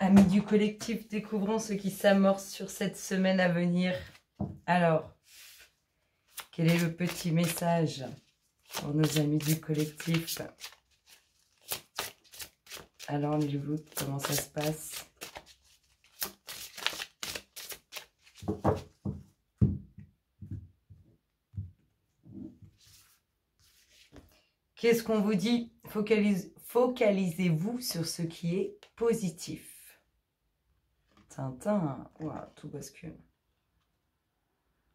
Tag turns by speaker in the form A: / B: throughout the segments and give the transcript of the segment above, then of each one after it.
A: Amis du collectif, découvrons ce qui s'amorce sur cette semaine à venir. Alors, quel est le petit message pour nos amis du collectif? Alors, les loups, comment ça se passe? Qu'est-ce qu'on vous dit? Focalisez-vous sur ce qui est positif. Tintin, wow, tout bascule.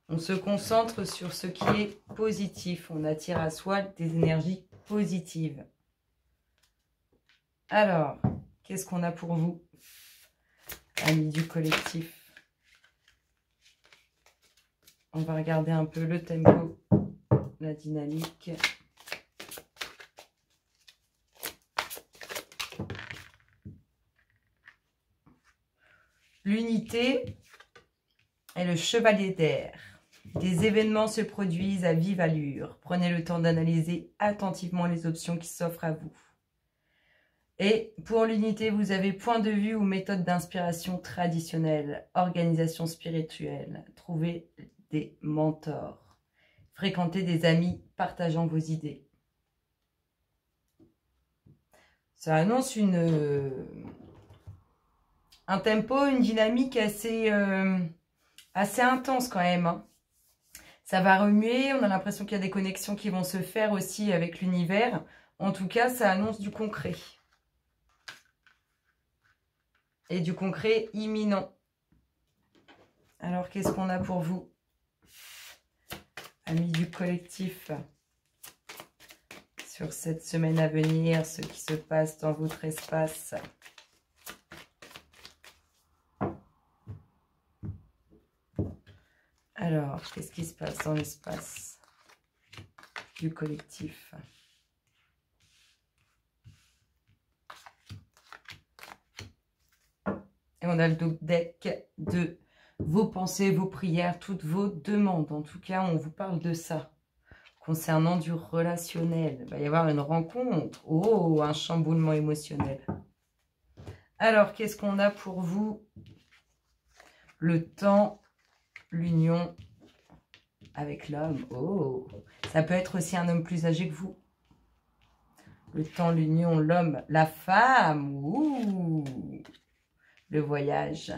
A: On se concentre sur ce qui est positif. On attire à soi des énergies positives. Alors, qu'est-ce qu'on a pour vous, amis du collectif? On va regarder un peu le tempo, la dynamique. L'unité est le chevalier d'air. Des événements se produisent à vive allure. Prenez le temps d'analyser attentivement les options qui s'offrent à vous. Et pour l'unité, vous avez point de vue ou méthode d'inspiration traditionnelle, organisation spirituelle. Trouvez des mentors. Fréquentez des amis partageant vos idées. Ça annonce un tempo, une dynamique assez intense quand même. Hein. Ça va remuer, on a l'impression qu'il y a des connexions qui vont se faire aussi avec l'univers. En tout cas, ça annonce du concret. Et du concret imminent. Alors, qu'est-ce qu'on a pour vous, amis du collectif, sur cette semaine à venir, ce qui se passe dans votre espace? Alors, qu'est-ce qui se passe dans l'espace du collectif? Et on a le deck de vos pensées, vos prières, toutes vos demandes. En tout cas, on vous parle de ça. Concernant du relationnel, il va y avoir une rencontre. Oh, un chamboulement émotionnel. Alors, qu'est-ce qu'on a pour vous? Le temps, l'union avec l'homme. Oh, ça peut être aussi un homme plus âgé que vous. Le temps, l'union, l'homme, la femme. Ouh, le voyage.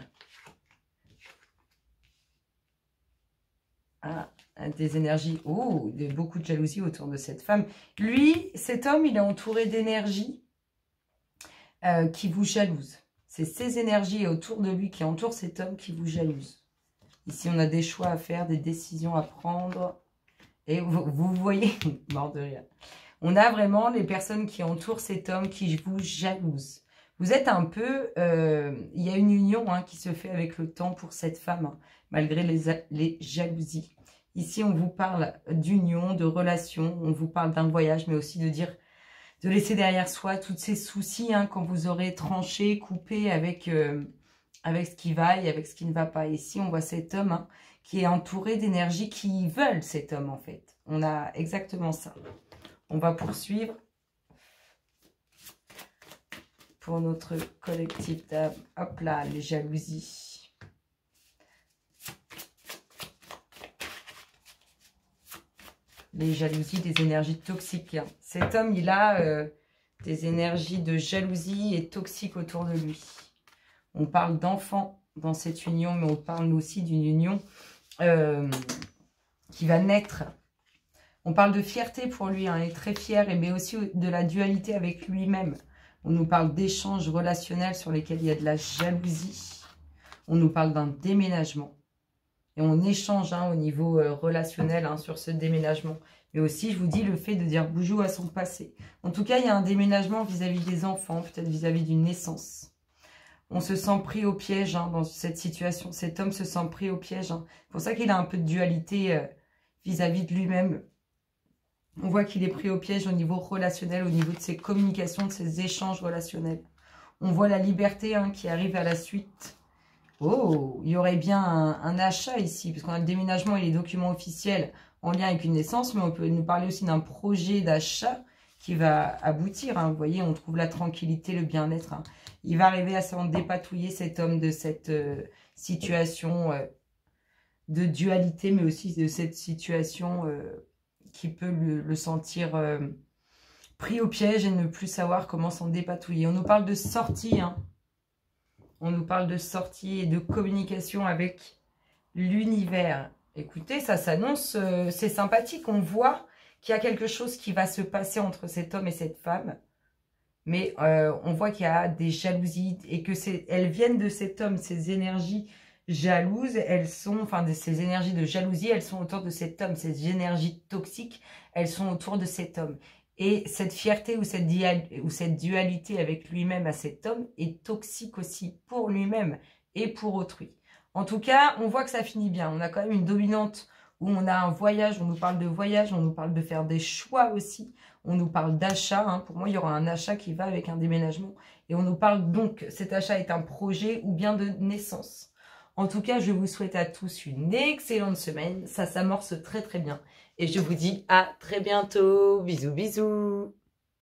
A: Ah, des énergies. Oh, beaucoup de jalousie autour de cette femme. Lui, cet homme, il est entouré d'énergies qui vous jalousent. C'est ces énergies autour de lui qui entourent cet homme qui vous jalousent. Ici, on a des choix à faire, des décisions à prendre. Et vous voyez, mort de rire. On a vraiment les personnes qui entourent cet homme qui vous jalousent. Vous êtes un peu... il y a une union qui se fait avec le temps pour cette femme, malgré les jalousies. Ici, on vous parle d'union, de relation. On vous parle d'un voyage, mais aussi de dire... de laisser derrière soi tous ces soucis quand vous aurez tranché, coupé avec ce qui va et avec ce qui ne va pas. Ici, on voit cet homme qui est entouré d'énergie qui veulent cet homme, en fait. On a exactement ça. On va poursuivre pour notre collectif d'âme. Hop là, les jalousies. Les jalousies, des énergies toxiques. Cet homme, il a des énergies de jalousie et toxiques autour de lui. On parle d'enfants dans cette union, mais on parle aussi d'une union qui va naître. On parle de fierté pour lui, il est très fier, mais aussi de la dualité avec lui-même. On nous parle d'échanges relationnels sur lesquels il y a de la jalousie. On nous parle d'un déménagement. Et on échange au niveau relationnel sur ce déménagement. Mais aussi, je vous dis, le fait de dire bonjour à son passé. En tout cas, il y a un déménagement vis-à-vis des enfants, peut-être vis-à-vis d'une naissance. On se sent pris au piège dans cette situation. Cet homme se sent pris au piège. C'est pour ça qu'il a un peu de dualité vis-à-vis de lui-même. On voit qu'il est pris au piège au niveau relationnel, au niveau de ses communications, de ses échanges relationnels. On voit la liberté qui arrive à la suite. Oh, il y aurait bien un achat ici, parce qu'on a le déménagement et les documents officiels en lien avec une naissance, mais on peut nous parler aussi d'un projet d'achat qui va aboutir. Hein. Vous voyez, on trouve la tranquillité, le bien-être. Hein. Il va arriver à s'en dépatouiller, cet homme, de cette situation de dualité, mais aussi de cette situation qui peut le sentir pris au piège et ne plus savoir comment s'en dépatouiller. On nous parle de sortie, hein. On nous parle de sortie et de communication avec l'univers. Écoutez, ça s'annonce, c'est sympathique. On voit qu'il y a quelque chose qui va se passer entre cet homme et cette femme. Mais on voit qu'il y a des jalousies et que elles viennent de cet homme. Ces énergies jalouses, elles sont, enfin, ces énergies de jalousie, elles sont autour de cet homme. Ces énergies toxiques, elles sont autour de cet homme. Et cette fierté ou cette dualité avec lui-même à cet homme est toxique aussi pour lui-même et pour autrui. En tout cas, on voit que ça finit bien. On a quand même une dominante où on a un voyage, on nous parle de voyage, on nous parle de faire des choix aussi. On nous parle d'achat. Hein. Pour moi, il y aura un achat qui va avec un déménagement. Et on nous parle donc, cet achat est un projet ou bien de naissance. En tout cas, je vous souhaite à tous une excellente semaine. Ça s'amorce très très bien. Et je vous dis à très bientôt. Bisous, bisous.